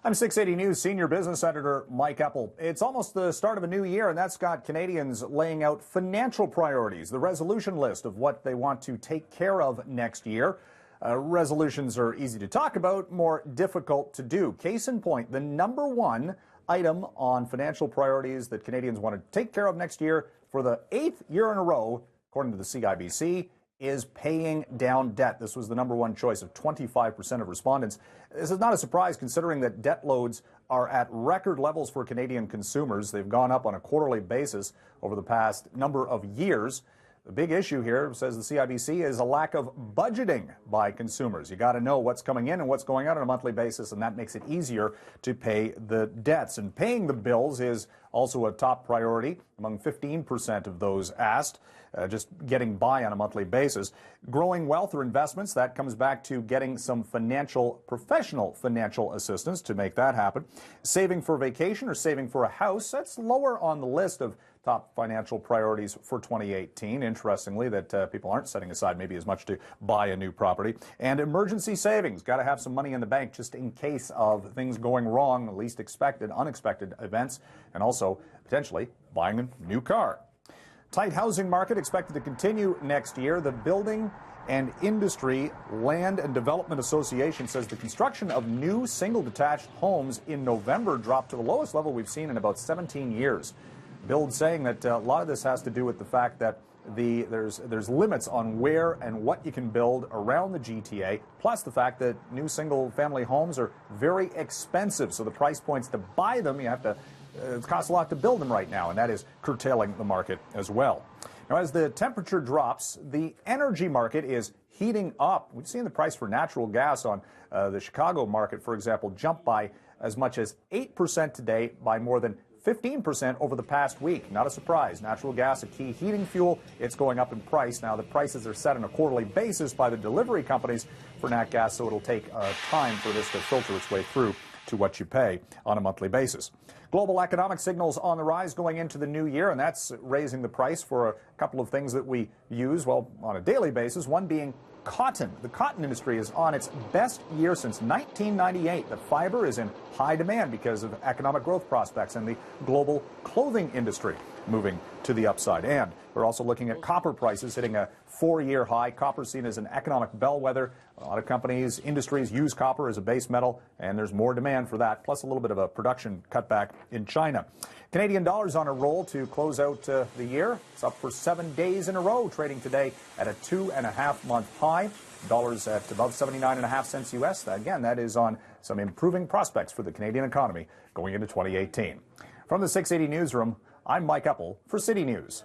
I'm 680 News Senior Business Editor Mike Eppel. It's almost the start of a new year, and that's got Canadians laying out financial priorities, the resolution list of what they want to take care of next year. Resolutions are easy to talk about, more difficult to do. Case in point, the number one item on financial priorities that Canadians want to take care of next year for the 8th year in a row, according to the CIBC, is paying down debt. This was the number one choice of 25% of respondents. This is not a surprise considering that debt loads are at record levels for Canadian consumers. They've gone up on a quarterly basis over the past number of years. The big issue here, says the CIBC, is a lack of budgeting by consumers. You got to know what's coming in and what's going out on a monthly basis, and that makes it easier to pay the debts. And paying the bills is also a top priority among 15% of those asked, just getting by on a monthly basis. Growing wealth or investments, that comes back to getting some professional financial assistance to make that happen. Saving for vacation or saving for a house, that's lower on the list of top financial priorities for 2018. Interestingly, that people aren't setting aside maybe as much to buy a new property. And emergency savings, got to have some money in the bank just in case of things going wrong, least expected, unexpected events, and also potentially buying a new car. Tight housing market expected to continue next year. The Building and Industry Land and Development Association says the construction of new single detached homes in November dropped to the lowest level we've seen in about 17 years. Build saying that a lot of this has to do with the fact that there's limits on where and what you can build around the GTA, plus the fact that new single-family homes are very expensive. So the price points to buy them, you have to, it costs a lot to build them right now, and that is curtailing the market as well. Now, as the temperature drops, the energy market is heating up. We've seen the price for natural gas on the Chicago market, for example, jump by as much as 8% today, by more than 15% over the past week. Not a surprise. Natural gas, a key heating fuel, it's going up in price. Now, the prices are set on a quarterly basis by the delivery companies for nat gas, so it'll take time for this to filter its way through to what you pay on a monthly basis. Global economic signals on the rise going into the new year, and that's raising the price for a couple of things that we use, well, on a daily basis, one being cotton. The cotton industry is on its best year since 1998. The fiber is in high demand because of economic growth prospects and the global clothing industry moving to the upside. And we're also looking at copper prices hitting a 4-year high. Copper seen as an economic bellwether. A lot of companies, industries use copper as a base metal, and there's more demand for that, plus a little bit of a production cutback in China. Canadian dollars on a roll to close out the year. It's up for 7 days in a row, trading today at a 2.5-month high. Dollars at above 79.5 cents U.S. Again, that is on some improving prospects for the Canadian economy going into 2018. From the 680 newsroom, I'm Mike Eppel for City News.